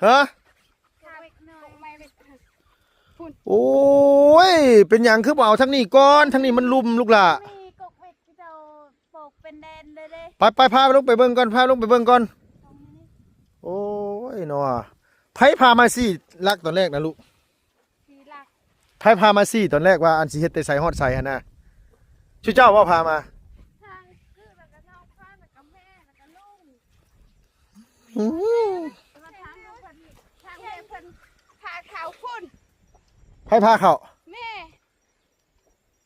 ฮะโอ้ยเป็นหยังคือบ่เอาทั้งนี้ก่อนทั้งนี้มันลุ่มลูกล่ะไปพาลงไปเบิ่งก่อนพาลงไปเบิ่งก่อนโอ้ยเนาะไผพามาสิลักตอนแรกนะลูกไผพามาสิตอนแรกว่าอันสิเฮ็ดแต่ใส่ฮอดใส่หั่นน่ะชื่อเจ้าว่าพามาไผพาเขาแม่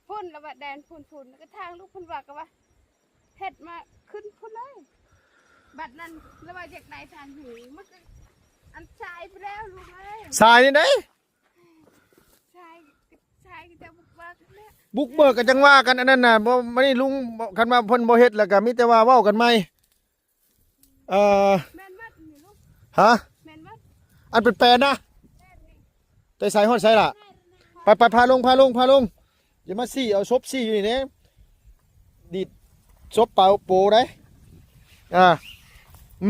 พุ่นแล้วว่าแดนพุ่นแล้วก็ทางลูกพุ่นว่าก็ว่าเฮ็ดมาขึ้นพุ่นเลยบัดนั้นแล้วว่าจากไหนทางหูมันก็อันชายไปแล้วลูกเอ้ย สายนี่ได้ชายก็จะบุกเบิกเนี่ย บุกเบิกกันจังว่ากันอันนั้นน่ะบ่ไม่ได้ลุงคันว่าเพิ่นบ่เฮ็ดแล้วก็มีแต่ว่าเว้ากันใหม่แม่นวัดนี่ลูก ฮะ แม่นวัด อันเป็นแปลนนะแต่ใส่ฮอดใส่ล่ะไปพาลงอย่ามาซี่เอาซบซี่อยู่นี่เด้ดิดซบเปล่าโปได้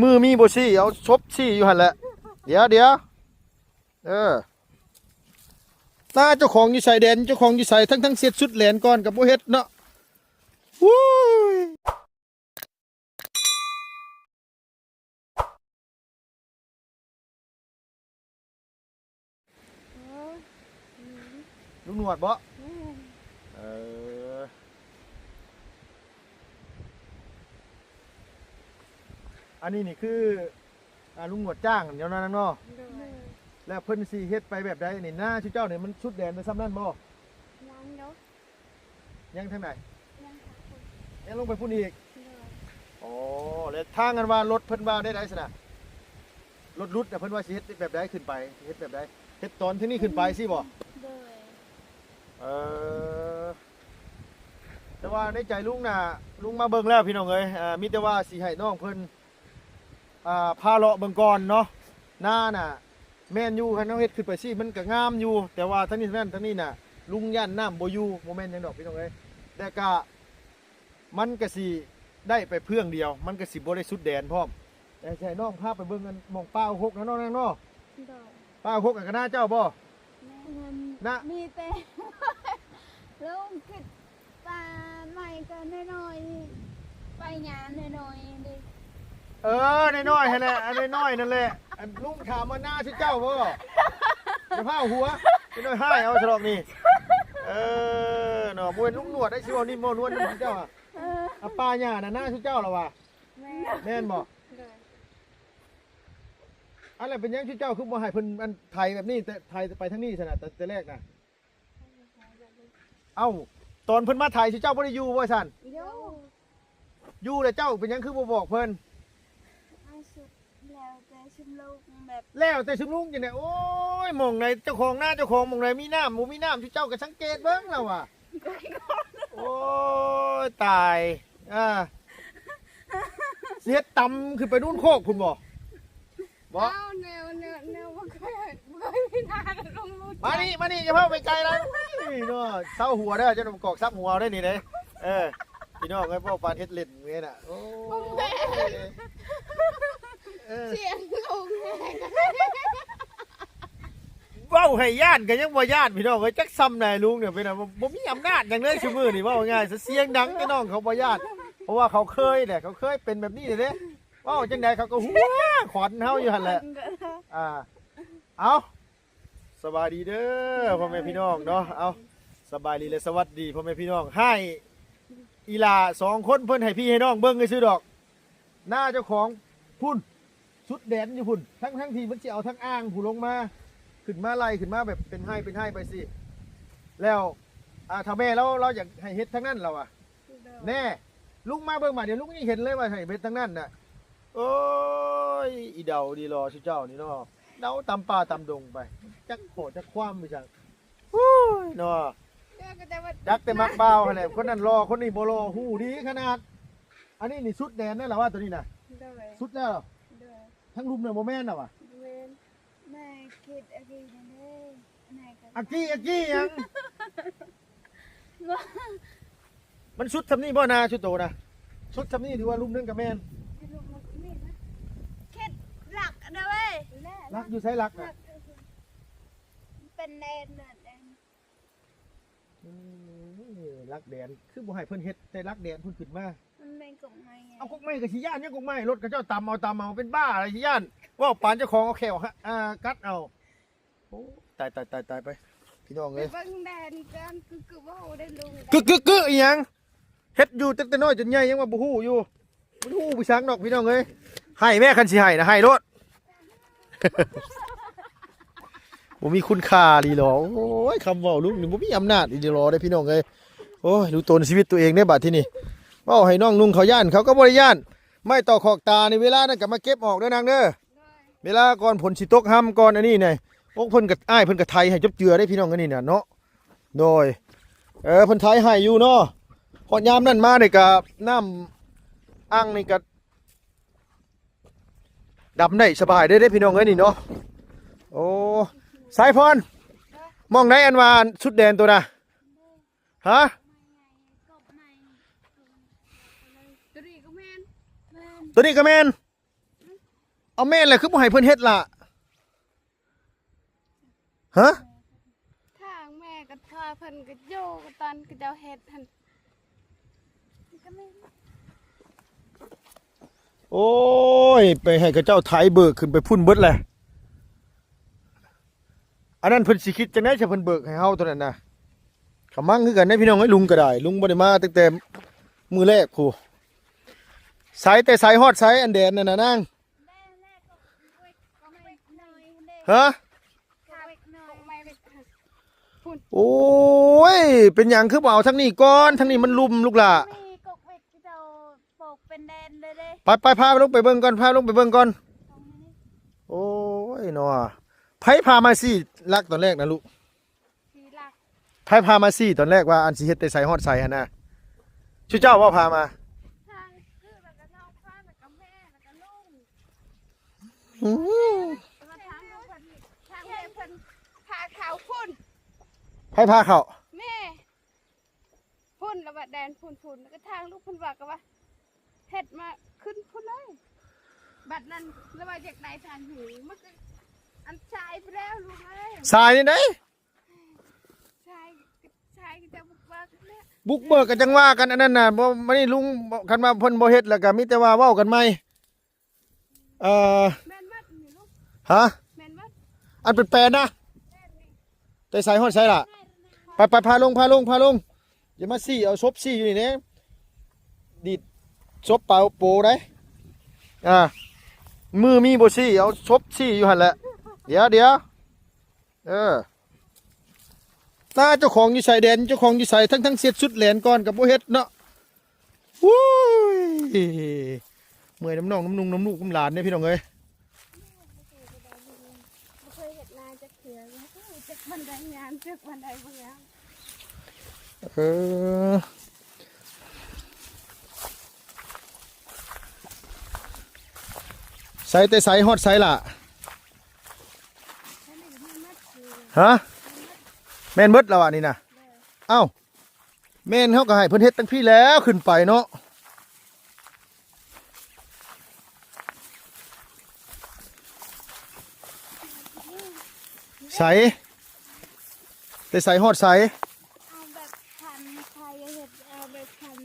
มือมีบ่ซี่เอาซบซี่อยู่หั่นแหละเดี๋ยวตาเจ้าของอยู่ใส่แดนเจ้าของอยู่ใส่ทั้งเสียดสุดแหลนก่อนกับบ่เฮ็ดเนาะวู้ยลุงหนวดบ่อันนี้นี่คือลุงหนวดจ้างเดี๋ยวนั้นเนาะแล้วเพิ่นสิเฮ็ดไปแบบใดนี่หน้าชื่อเจ้านี่มันสุดแดนไปซ้ำนั่นบ่ยังเนาะยังทางไหนยังค่ะคุณ ยังลงไปพุ่นอีกอ๋อแล้วทางกันว่ารถเพิ่นว่าได้สินะรถรุดเพิ่นว่าสิเฮ็ดแบบใดขึ้นไปเฮ็ดแบบใดเฮ็ดตอนที่นี่ขึ้นไปสิบ่แต่ว่าในใจลุงน่ะลุงมาเบิ่งแล้วพี่น้องเอ้ยมีแต่ว่าสิให้น้องเพิ่นพาเลาะเบิ่งก่อนเนาะหน้าน่ะแม่นอยู่คันเฮาเฮ็ดขึ้นไปสิมันก็งามอยู่แต่ว่าทั้งนี้แม่นทั้งนี้น่ะลุงย่านน้ำบ่อยู่บ่แม่นหยังดอกพี่น้องเอ้ยแต่ก็มันก็สิได้ไปเพื่องเดียวมันก็สิบ่ได้สุดแดนพร้อมแต่ใช่น้องพาไปเบิ่งกันหม่องป้าหกนะน้องเนาะป้าหกกับหน้าเจ้าบ่นะมีแต่ลุงคิดปลาใหม่ก็น้อยๆไปหยาน้อยๆดิน้อยๆนั่นแหละน้อยๆนั่นแหละลุงถามว่าหน้าชื่อเจ้าบ่จะพาหัวจะน้อยให้เอาฉลองนี่เนาะบ่เป็นลุงหนวดได้สิว่านี่บ่นวลนี่เจ้าป้าหญ้าน่ะหน้าชื่อเจ้าล่ะว่ะแม่นบ่อะไรเป็นยังชื่อเจ้าคือบ่ให้เพิ่นอันไทยแบบนี้แต่ไทยไปทางนี้ซั่นน่ะแต่แรกน่ะเอ้าตอนเพิ่นมาไทยชื่อเจ้าบ่ได้อยู่ว่าซั่นอยู่แล้วเจ้าเป็นยังคือบ่บอกเพิ่นแล้วแต่ชุมลุงจังได๋โอ้ยหม่องไหนเจ้าของหน้าเจ้าของหม่องไหนมีน้ำบ่มีน้ำชื่อเจ้าก็สังเกตเบิ่งแล้วว่ะโอ้ยตายเสียตำขึ้นไปนู่นโคกพุ่นบ่บ่แนวบ่เคยมีหน้าลุงรู้มานี่อย่าเพิ่งไปไกลแล้วนี่เนาะเซาหัวเด้อจะนำกอกซับหัวได้นี่เด้พี่น้องไอ้พวกปานเฮ็ดเล่นเงี้ยน่ะโอ้เสียงลุงเว้าให้ย่านก็ยังบ่ย่านพี่น้องเอ้ยจักซ้ำไหนลุงเนี่ยเป็นบ่มีอำนาจอย่างเลยซุมื้อนี่เว้าง่ายเสียงดังพี่น้องเขาบ่ย่านเพราะว่าเขาเคยแหละเขาเคยเป็นแบบนี้เด้เว้าจังได๋เขาก็หัวขอนเฮาอยู่หั่นแหละเอาสบายดีเด้อพ่อแม่พี่น้องเนาะเอาสบายดีและสวัสดีพ่อแม่พี่น้องให้อีหลา2คนเพิ่นให้พี่ให้น้องเบิ่งซื่อดอกหน้าเจ้าของพุ่นสุดแดนอยู่พุ่นทั้งที่มันสิเอาทั้งอ่างผู้ลงมาขึ้นมาไล่ขึ้นมาแบบเป็นให้ไปสิแล้วถ้าแม่เราอยากให้เฮ็ดทั้งนั้นเราแน่ลุงมาเบิ่งมาเดี๋ยวลุงยังเห็นเลยว่าให้เฮ็ดทั้งนั้นน่ะโอ้ยอีเดาดีรอชื่อเจ้านี่เนาะเดาตำป่าตำดงไปจักโผล่จักคว่ำไปจังเนาะจักแต่มักเบาแหละคนนั้นรอคนนี้บ่รอหูดีขนาดอันนี้นี่สุดแดนนั่นแหละว่าตัวนี้น่ะสุดแล้วทั้งรุมเนี่ยโมแม่นน่ะว่ะแม่คิดอะไรนั่นเองอากี้ยังมันสุดทำนี่บ่นาชุดโตนะสุดทำนี่ถือว่ารุมนึงกับแม่นคิดหลักนะเว้ย รักอยู่ใช้รัก รั น่ะ กเป็นแดนน่ะแดน รักแดนคือบ่ให้เพิ่นเฮ็ดแต่รักแดนเพิ่นขึ้นมา มันเป็นกลุ่มไงไง เอากกไม้ก็สิย่านยังกกไม้รถก็เจ้าตำเอาเป็นบ้าอะไรสิย่านว่าปานเจ้าของเอาแขวกัดเอาโอ้ตายไปพี่น้อง ไป เอ้ย เบิ่งแดนกันคือว่าได้ลุง กึอีหยังเฮ็ดอยู่ตั้งแต่น้อยจนใหญ่ยังว่าบ่ฮู้อยู่บ่ฮู้ไปซังดอกพี่น้องเอ้ยให้แม่คันสิให้นะให้รถ บ่มีคุณค่าดีหรอโอ้ยคำเว้าลุงนี่บ่มีอำนาจดีหรอเด้พี่น้องเอ้ยโอ้ยดูตนชีวิตตัวเองได้บัดที่นี่เว้าให้น้องนุ่งเขาย่านเขาก็บ่ได้ย่านไม่ต่อขอกตาในเวลานั้นก็มาเก็บออกเด้อนางเด้อเวลาก่อนผลสิตกห้ำก่อนอันนี้นี่พวกเพิ่นก็อ้ายเพิ่นก็ไทยให้จบเจือได้พี่น้องอันนี้น่ะเนาะโดยเพิ่นไทยให้อยู่เนาะพอยามนั้นมานี่ก็น้ำอ่างนี่ก็ดำได้สบายได้พี่น้องเอ้ยนี่เนาะโอ้สายพรมองไหนอันว่าชุดแดนตัวน่ะฮะ ตัวนี้ก็แม่น ตัวนี้ก็แม่นเอาแม่นเลยคือบ่ให้เพิ่นเฮ็ดล่ะฮะ ทางแม่ก็ทอเพิ่นก็โยก็ตอนก็เจ้าเฮ็ดหั่นก็แม่น โอ้ยไปให้กับเจ้าไถเบิกขึ้นไปพุ่นเบิดเลยอันนั้นเพิ่นสิคิดจังได๋ถ้าเพิ่นเบิกให้เฮาตัวนั้นน่ะขมั่งคือกันได้พี่น้องเอ้ยลุงก็ได้ลุงบ่ได้มาตั้งแต่มื้อแรกพูสายแต่สายฮอดสายอันแดนนั่นน่ะนางฮะ โอ้ย เป็นอย่างคือเปล่าทั้งนี้ก่อนทั้งนี้มันลุมลูกหล่ะ มีกกเวกที่เราปลูกเป็นแดนเลยเด้ ไปพาลงไปเบิ่งก่อนพาลงไปเบิ่งก่อน โอ้ยเนาะไผพามาสิลักตอนแรกนะลูก สีหลัก ไผพามาสิตอนแรกว่าอันสิเฮ็ดแต่ใส่ฮอดใส่หั่นน่ะชื่อเจ้าว่าพามา ทางคือแล้วก็น้องฟ้าแล้วก็แม่แล้วก็ลุง อื้อ มาทางเพิ่นทางแม่เพิ่นพาเขาพุ่น ไผพาเข้า แม่พุ่นแล้วว่าแดนพุ่นแล้วก็ทางลูกพุ่นว่าก็ว่าเฮ็ดมาขึ้นพุ่นเลยบัดนั้นแล้วว่าจากไหนทางหูมันก็อันชายไปแล้วลูกเอ้ย สายนี่ได ชายก็จะบุกบักเนี่ย บุกเบิกกันจังว่ากันอันนั้นน่ะบ่ไม่ได้ลุงคันว่าเพิ่นบ่เฮ็ดแล้วก็มีแต่ว่าเว้ากันใหม่เอ่อ แม่นวัดนี่ลูก ฮะ แม่นวัด อันเป็นแปลนนะ แม่นนี่ แต่ใส่ฮอดใส่ล่ะ ไปพาลงอย่ามาซี่เอาซบซี่อยู่นี่เด้ดีดซบเปล่าโปได้มือมีบ่ซี่เอาซบซี่อยู่หั่นแหละเดี๋ยวตาเจ้าของอยู่ใส่แดนเจ้าของอยู่ใส่ทั้งเสียดสุดแหลนก่อนกับบ่เฮ็ดเนาะวู้ยเมื่อยน้ำน้องน้ำนุ่งน้ำลูกน้ำหลานเนี่ยพี่น้องเอ้ย บ่เคยเห็นลายจะเขียวแล้วก็จากบันไดงานจากบันไดบางอย่าง ใส่แต่ใส่ฮอดใส่ล่ะ ฉันเห็นมันมัดคือ ฮะแม่นเบิดแล้วอ่ะนี่นะเอ้าแม่นเขาก็ให้เพิ่นเฮ็ดตั้งพี่แล้วขึ้นไปเนาะใส่แต่ใส่ฮอดใส่ เอาแบบพันไทยเห็ดเอาแบบพัน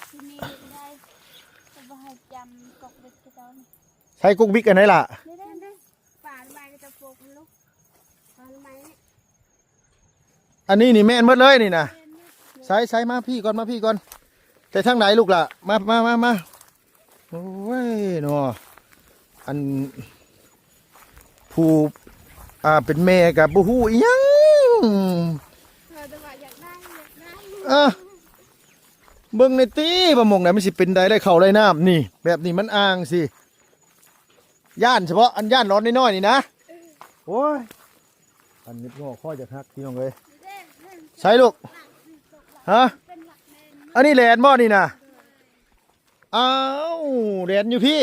ที่นี่ได้จะบ่ให้จำกอกเบ็ดที่ตอน ใส่กุ๊กบิ๊กอันไหนล่ะ นี่ได้ป่านใบก็จะปลูกมันลูกป่านใบนี่ อันนี้นี่แม่นเบิดเลยนี่นะใส่มาพี่ก่อนแต่ทางไหนลูกล่ะมาโอ้ยเนาะอันผู้เป็นแม่กับบ่ฮู้อีหยัง แต่ว่าอยากได้ เบิ่งในตีบ่มองไหนมันสิเป็นได้เข้าได้น้ำนี่ แบบนี้มันอ่างสิย่านเฉพาะอันย่านร้อนน้อยๆนี่นะโอ้ยอันนี้งอข้อจะหักพี่น้องเอ้ยใช่ลูกฮะอันนี้แหลนบ่นี่นะอ้าวแหลนอยู่พี่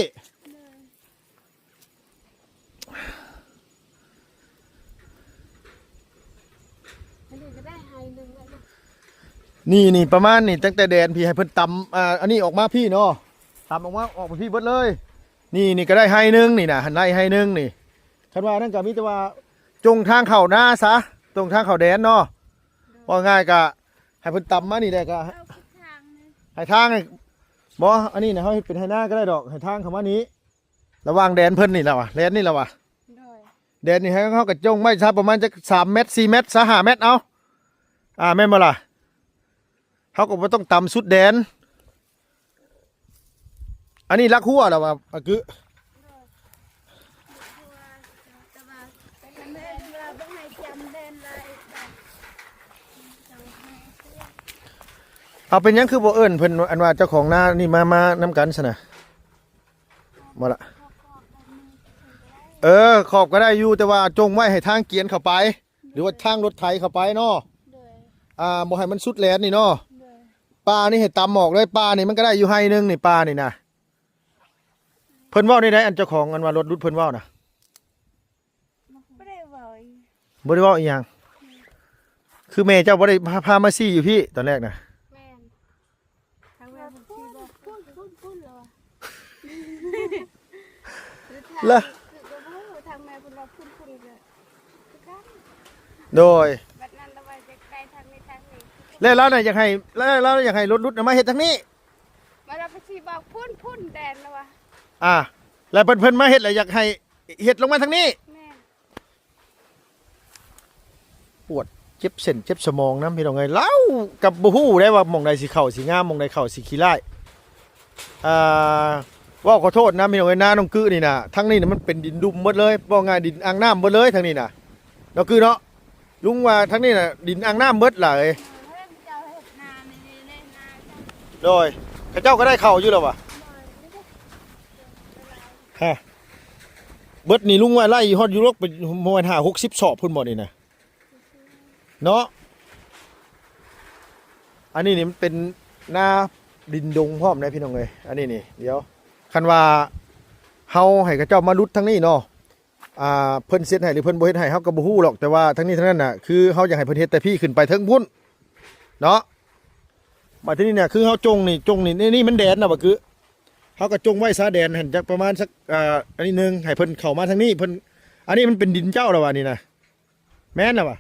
นี่ประมาณนี่ตั้งแต่แดนพี่ให้เพิ่นตำอันนี้ออกมาพี่เนาะตำออกมาพี่เบิดเลยนี่ก็ได้ให้นึงนี่นะหันได้ให้นึงนี่ คันว่านั่นก็มีแต่ว่าจงทางเข้าหน้าซะตรงทางเข้าแดนเนาะว่าง่ายก็ให้เพิ่นตำมานี่ได้ก็ เอาทุกทางเลย ให้ทางให้บ่อันนี้นะเฮาเฮ็ดเป็นให้หน้าก็ได้ดอกให้ทางเข้ามานี้ระหว่างแดนเพิ่นนี่แหละวะแดนนี่แหละวะ โดย แดนนี่ให้เขาก็จงไว้ซะประมาณจัก3เมตร4เมตรซะ5เมตรเอาแม่นบ่ล่ะเขาก็บ่ต้องต่ำสุดแดนอันนี้ลักหัวแล้วว่าอะคือ แต่ว่าเป็นแม่เราต้องให้จำเด่นเลย เอาเป็นหยังคือบ่เอิ้นเพิ่นอันว่าเจ้าของนานี่มานํกันซะนะบ่ล่ะขอบก็ได้อยู่แต่ว่าจงไว้ให้ทางเกียนเข้าไป หรือว่าทางรถไถเข้าไปเนาะ โดย บ่ให้มันสุดแหลนนี่เนาะ โดย ปลานี่ให้ตำหมอกเลยปลานี่มันก็ได้อยู่ให้นึงนี่ปลานี่นะเพิ่นเว้าได้อันเจ้าของอันว่ารถรุดเพิ่นเว้านะ ไม่ได้บ่อย บ่ได้เว้าอีหยังคือแม่เจ้าบ่ได้พามาซี่อยู่พี่ตอนแรกนะ แม่นทางแม่ผมที่บอกพูดเลยแล้ว คือก็พูดทางแม่ผมเราพูดเลยคือกัน โดย บัดนั้นเราไปจะไกลทางนี้ทางนี้ แล้วเราน่ะอยากให้แล้วอยากให้รถรุดน่ะมาเฮ็ดทางนี้ มาเราไปชีบอกพุ่นแดนแล้ววะ แล้วเพิ่นมาเฮ็ดแล้วอยากให้เฮ็ดลงมาทางนี้ แม่ ปวดเจ็บเส้นเจ็บสมองนะพี่น้องเอ้ยเล่ากับบ่ฮู้ได้ว่าหม่องใดสิเข้าสิงามหม่องใดเข้าสิขี้ร้ายว่าขอโทษนะพี่น้องเอ้ยนาน้องกือนี่น่ะทางนี้น่ะมันเป็นดินดุมหมดเลยบ่ง่ายดินอ่างน้ำหมดเลยทางนี้น่ะน้องกือเนาะลุงว่าทางนี้น่ะดินอ่างน้ำหมดล่ะเอ้ย เริ่มจะเห็ดนาในนา โดยเขาเจ้าก็ได้เข้าอยู่แล้ววะฮะเบิดนี่ลุงว่าไล่ฮอดอยู่ลกเป็นประมาณ50-60ศอกพุ่นบ่นี่น่ะเนาะอันนี้นี่มันเป็นนาดินดงพร้อมนะพี่น้องเอ้ยอันนี้นี่เดี๋ยวคันว่าเฮาให้เขาเจ้ามาลุดทางนี้เนาะเพิ่นเฮ็ดให้หรือเพิ่นบ่เฮ็ดให้เฮาก็บ่ฮู้หรอกแต่ว่าทั้งนี้ทั้งนั้นน่ะคือเฮาอยากให้เพิ่นเฮ็ดแต่พี่ขึ้นไปเทิงพุ่นเนาะมาที่นี่เนี่ยคือเฮาจงนี่มันแดนน่ะบ่คือเฮาก็จงไว้ซะแดนหั่นจักประมาณสักอันนี้นึงให้เพิ่นเข้ามาทางนี้เพิ่นอันนี้มันเป็นดินเจ้าแล้วว่ะนี่นะแม่นน่ะว่ะ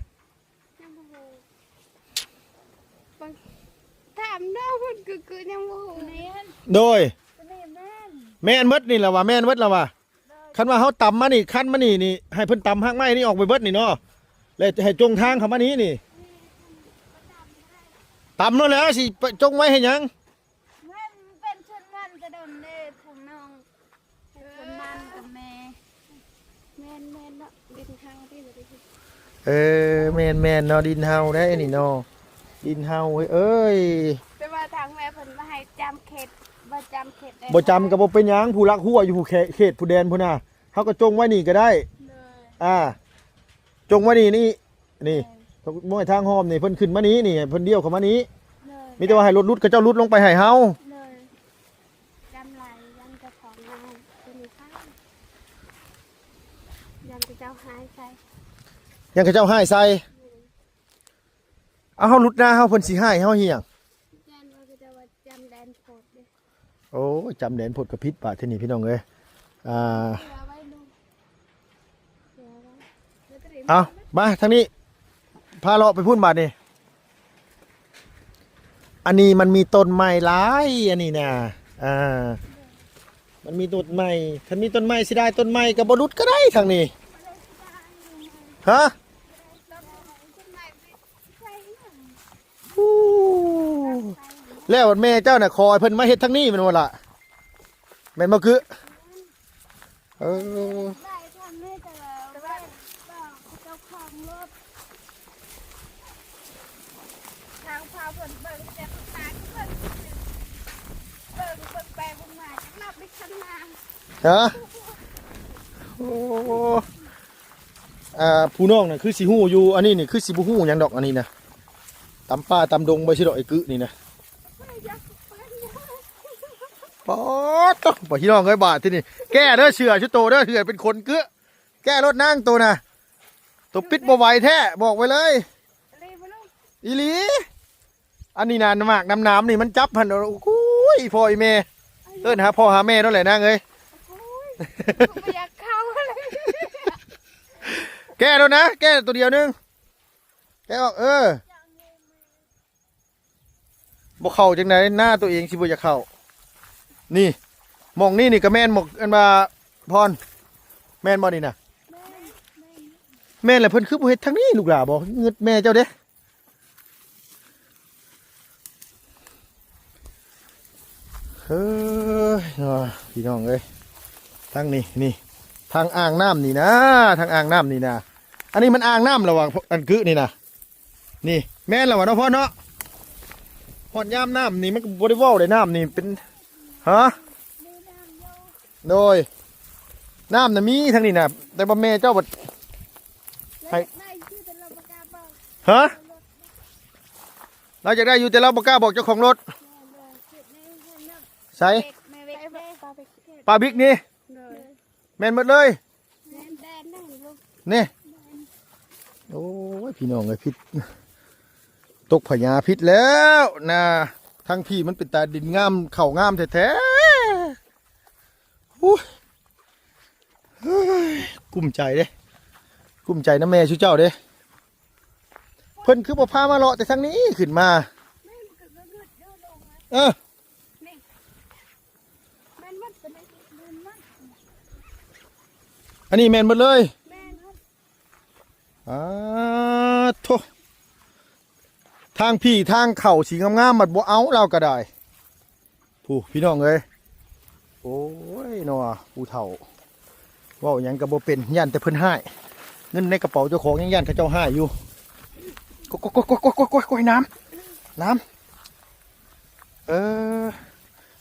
ถามน้องมันคือยังโมโหเนี่ย โดย แม่แม่ แม่นเบิดนี่แหละว่ะแม่นเบิดแล้วว่ะคันว่าเฮาตำมานี่คันมานี่ให้เพิ่นตำหากไม้นี่ออกไปเบิดนี่เนาะแล้วให้จงทางเข้ามานี้นี่ตำนั่นแหล้วสิไปจงไว้ให้หยัง มันเป็นชนมันกระโดดเด้ทางน้องชนมันกับแม่แม่เนาะดินทางที่เราไปที่ แม่นเนาะดินเฮาได้นี่เนาะดินเฮาเอ้ย แต่ว่าทางแม่เพิ่นมาให้จำเขตบ่จำเขตได้ บ่จำก็บ่เป็นหยังผู้รักหัวอยู่ผู้เขตผู้แดนพุ่นน่ะเฮาก็จงไว้นี่ก็ได้ เลย จงไว้นี่บ่ให้ทางหอมนี่เพิ่นขึ้นมานี้นี่เพิ่นเดี่ยวเข้ามานี้ เลย มีแต่ว่าให้รถรุดเขาเจ้ารุดลงไปให้เฮา เลยจำลายยันจะของงานเป็นข้าวยันจะเจ้าหายใจ ยังเขาเจ้าให้ใส่เอาเฮารุดหน้าเฮาเพิ่นสิให้เฮาเฮียง ยันว่าจะว่าจำแดนโพดเด้ โอ้ยจำแดนพดกระพิษบาดที่นี่พี่น้องเอ้ยเสือไว้ดูเสือไว้แล้วก็เดี๋ยว เอามาทางนี้พาเลาะไปพุ่นบาดนี่อันนี้มันมีต้นไม้หลายอันนี้นะมันมีต้นไม้ถ้ามีต้นไม้สิได้ต้นไม้กับบรุษก็ได้ทางนี้ฮะอู้แล้วแม่เจ้าน่ะคอยเพิ่นมาเฮ็ดทางนี้แมันว่าล่ะแม่นบ่คือเออ ได้ทำให้แต่ว่าเจ้าของรถทางพาเพิ่นเบิ่งแต่ตาเพิ่นเบิ่งแปลบุญมาจะนับไปข้างหน้า ฮะโอ้ผู้น้องน่ะคือสิฮู้อยู่อันนี้นี่คือสิบ่ฮู้หยังดอกอันนี้นะตำป่าตำดงบ่สิดอกไอ้กึนี่นะป๊อดต้องบ่พี่น้องเอ้ยบาดที่นี่แก้เด้อเชื่อชุโตเด้อเถื่อเป็นคนกึแก้รถนางตัวน่ะตัวปิดบ่ไหวแท้บอกไว้เลยอีหลีอันนี้น่ะมากน้ำนี่มันจับหั่นโอ้ยพ่ออีแม่เอิ้นหาพ่อหาแม่นั่นแหละนางเอ้ย ไม่อยากเข้าเลย แก้แล้วนะแก้ตัวเดียวนึงแก้ออกบ่เข้าจังไหนหน้าตัวเองสิบ่อยากเข้านี่หมองนี่ก็แม่นหมกอันว่าพรแม่นบ่นี่น่ะแม่นแหละเพิ่นคือบ่เฮ็ดทางนี้ลูกหลาบ่เงิดแม่เจ้าเด้เฮ้ยพี่น้องเอ้ยทางนี้นี่ทางอ่างน้ำนี่นะทางอ่างน้ำนี่นะอันนี้มันอ่างน้ำระหว่างอันกึนี่นะนี่แม่นระหว่างน้องพ่อเนาะพอดยามน้ำนี่มันบริวารเลยน้ำนี่เป็นฮะโดยน้ำน่ะมีทางนี้นะแต่บ่แม่เจ้าบัดให้ฮะเราจะได้อยู่แต่เราบ่กล้าบอกเจ้าของรถใส่ปลาบิ๊กนี่แม่นหมดเลยนี่โอ้ยพี่น้องเลยพิษตกพญาพิษแล้วนะทั้งพี่มันเป็นตาดินงามเข่างามแท้ๆกุ้มใจเด้กุ้มใจนะแม่ชูเจ้าเด้เพิ่นคือบ่พามาเลาะแต่ทางนี้ขึ้นมาอันนี้แมนหมดเลยโธ่ทางพี่ทางเข่าสีงามๆมันบ่เอาเราก็ได้ผู้พี่น้องเอ้ยโอ้ยนัวผู้เฒ่าว่าอย่างกับบ่เป็นย่านแต่เพิ่นให้เงินในกระเป๋าเจ้าของยังย่านเขาเจ้าให้อยู่ก้อยน้ำ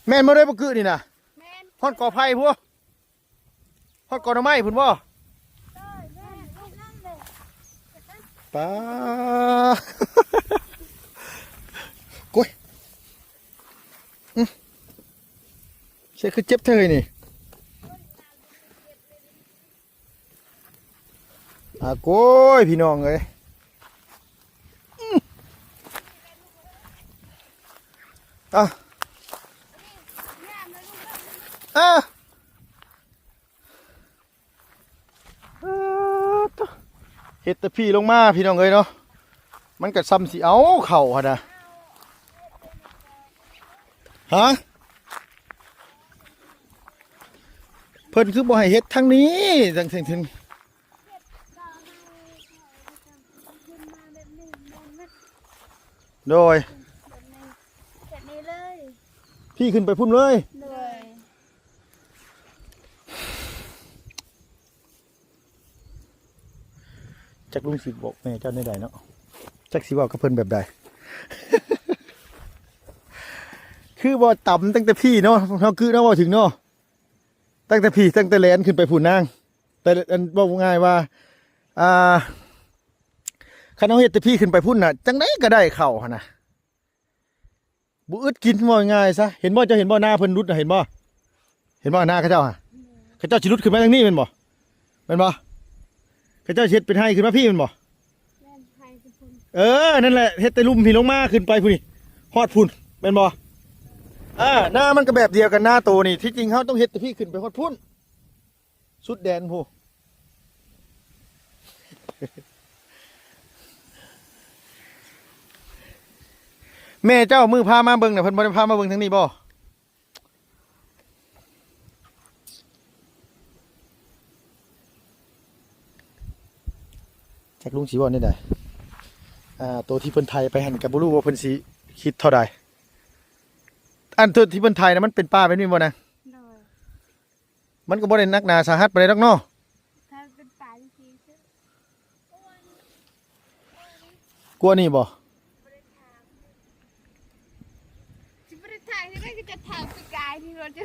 แม่นมาได้บ่คือนี่นะฮอดกอไผ่พวกฮอดกอหน่อไม้พุ่นบ่ป้าก้อยใช่คือเจ็บเธอนี่ก้อยพี่น้องเอ้ยเฮ็ดแต่พี่ลงมาพี่น้องเอ้ยเนาะมันก็ซ้ำสิเอาเข่าหั่นน่ะฮะเพิ่นคือบ่ให้เฮ็ดทางนี้จังถึงโดยพี่ขึ้นไปพุ่นเลยจักลุงสิบอกแม่เจ้าในใดเนาะจักสิบอกกับเพิ่นแบบใด คือบ่ต่ำตั้งแต่พี่เนาะเขาคือเนาะว่าถึงเนาะตั้งแต่พี่ตั้งแต่แลนขึ้นไปพุ่นนางแต่อันบอกง่ายว่าคันเอาเฮ็ดแต่พี่ขึ้นไปพุ่นน่ะจังได๋ก็ได้เข้าหั่นน่ะบ่อึดกินว่าง่ายซะเห็นบ่เจ้าเห็นบ่หน้าเพิ่นรุดน่ะเห็นบ่หน้าเขาเจ้าฮะเขาเจ้าสิรุดขึ้นมาทางนี้แม่นบ่เขาเจ้าเฮ็ดเป็นให้ขึ้นมาพี่แม่นบ่นั่นแหละเฮ็ดแต่ลุ่มพี่ลงมาขึ้นไปพุ่นนี่ฮอดพุ่นแม่นบ่หน้ามันก็แบบเดียวกันหน้าโตนี่ที่จริงเขาต้องเฮ็ดแต่พี่ขึ้นไปฮอดพุ่นสุดแดนผู้แม่เจ้ามือพามาเบิ่งน่ะเพิ่นบ่ได้พามาเบิ่งทางนี้บ่จักลุงสิบ่นี่ได้ตัวที่เพิ่นไทยไปหั่นก็บ่รู้ว่าเพิ่นสิคิดเท่าใดอันตัวที่เพิ่นไทยน่ะมันเป็นป่าแบบนี้บ่นะมันก็บ่ได้นักหนาสาหัสปานใดดอกเนาะถ้าเป็นป่าจริงๆกลัวนี่บ่ทางที่ไม่ก็จะทางไปไกลที่เราจะ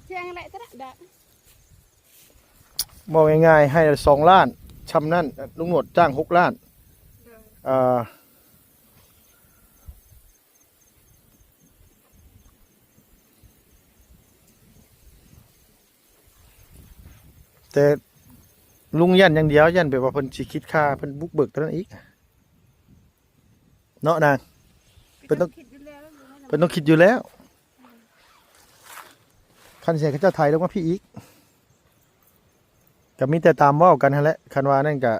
เชียงอะไรก็ได้บอกง่ายๆให้2 ล้านชำนั่นลุงหนวดจ้าง6 ล้านแต่ ลุงยันอย่างเดียวยันแบบว่าเพิ่นสิคิดค่าเพิ่นบุกเบิกเท่านั้นอีกเนาะนาง เพิ่นต้อง คิดอยู่แล้ว เพิ่นต้องคิดอยู่แล้วคันเสียเขาเจ้าไทยลงมาพี่อีกก็มีแต่ตามเว้ากันหั่นแหละคันว่านั่นก็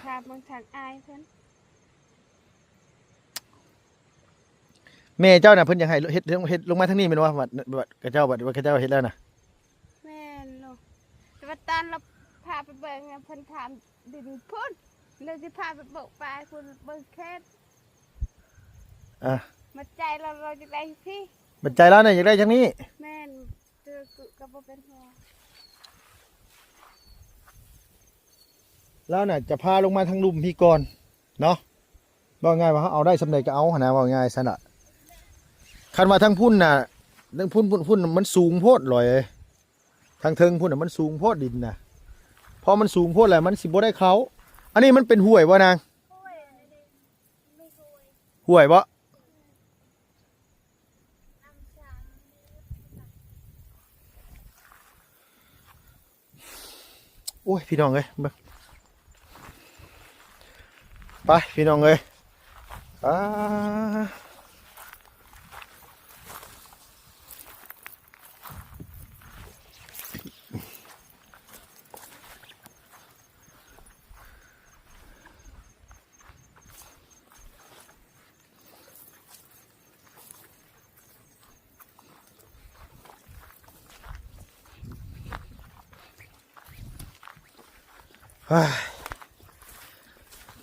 ถามบางทางอายเพิ่น แม่เจ้าน่ะเพิ่นอยากให้เฮ็ดลงมาทางนี้แม่นว่าบัดเขาเจ้าเฮ็ดแล้วน่ะ แม่นเนาะแต่ว่าตอนเราพาไปเบิ่งอะเพิ่นถามดินพุ่นเลยสิพาไปเบิกปลาคุณเบิ่งแค่ อ่ะ มาใจเราจะได้พี่ บัดใจแล้วน่ะอยากได้ทางนี้ แม่นเจอก็บ่เป็นหัว แล้วน่ะจะพาลงมาทางลุ่มพี่ก่อนเนาะว่าง่ายว่าเขาเอาได้สำเร็จก็เอาหั่นนะว่าง่ายซั่นน่ะคันว่าทางพุ่นน่ะทางพุ่นมันสูงโพดลอยทางเทิงพุ่นน่ะมันสูงโพดดินน่ะพอมันสูงโพดแล้วมันสิบ่ได้เขาอันนี้มันเป็นห้วยบ่นางห้วยบ่โอ้ยพี่น้องเอ้ยเบิ่งไปพี่น้องเอ้ย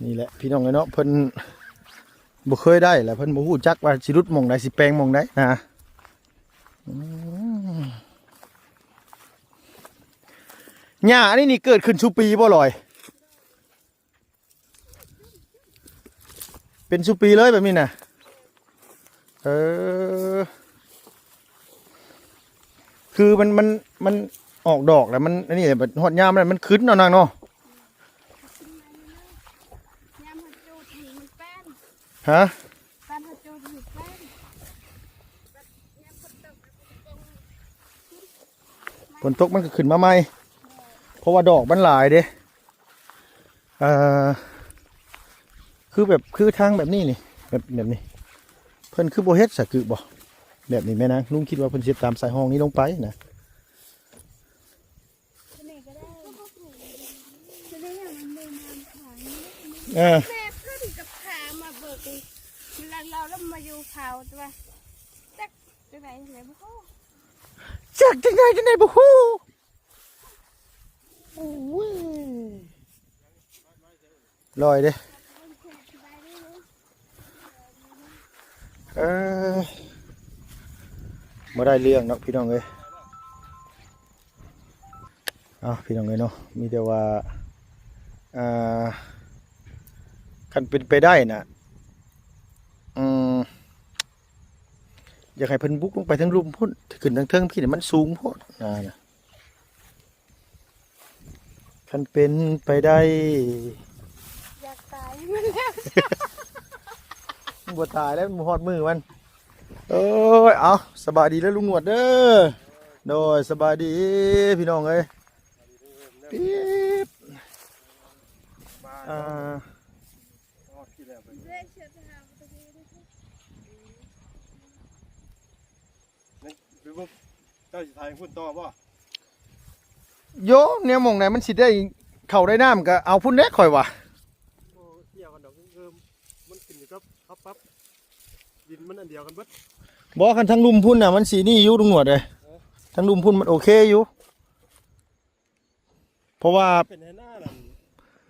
นี่แหละพี่น้องเอ้ยเนาะเพิ่นบ่เคยได้แหละเพิ่นบ่ฮู้จักว่าสิรุดหม่องใดสิแปลงหม่องใดนะหญ้าอันนี้นี่เกิดขึ้นทุกปีบ่ลอยเป็นทุกปีเลยแบบนี้น่ะคือมันออกดอกแล้วมันอันนี้แบบฮอดยามแล้วมันขึ้นเนาะนางเนาะ ยามหัดจูดหิมันแป้น ฮะ ตอนหัดจูดหิแป้น ฝนตกมันก็ขึ้นมาใหม่เพราะว่าดอกมันหลายเด้คือแบบคือทางแบบนี้นี่แบบนี้เพิ่นคือโบเฮ็ดสะกึบ่แบบนี้แม่นางลุงคิดว่าเพิ่นสิตามสายห้องนี้ลงไปนะ นี่ก็ได้จะได้อย่างมันเลยน้ำขัง เออ แม่ขึ้นกับขามาเบิกมันเราแล้วมาอยู่เขาตัวจักจะไหนไหนบ่ฮู้ จากจังไดจังไดบ่ฮู้โอ้ยลอยเด้บ่ได้เรื่องเนาะพี่น้องเอ้ยพี่น้องเอ้ยเนาะมีแต่ว่าคันเป็นไปได้น่ะอยากให้เพิ่นบุกลงไปทั้งลุ่มพุ่นขึ้นทางเทิงพี่นี่มันสูงโพดนะคันเป็นไปได้ อยากตายมันแล้ว บ่ตายแล้วมันฮอดมือมันเอ้ยเอาสบายดีแล้วลุงหนวดเด้อโดยสบายดีพี่น้องเอ้ยปี๊บเจ้าสิทายพุ่นต่อบ่ โยเนี่ยหมองไหนมันสิได้เข้าได้น้ำก็เอาพุ่นแน่ข่อยว่ะ โอ้เที่ยวกันดอกมันขึ้นอยู่กับเขาปั๊บดินมันอันเดียวกันเบิด บ่คันทั้งลุมพุ่นน่ะมันสีนี่อยู่ลุงหนวดเลยทั้งลุมพุ่นมันโอเคอยู่เพราะว่า เป็นให้หน้านั่น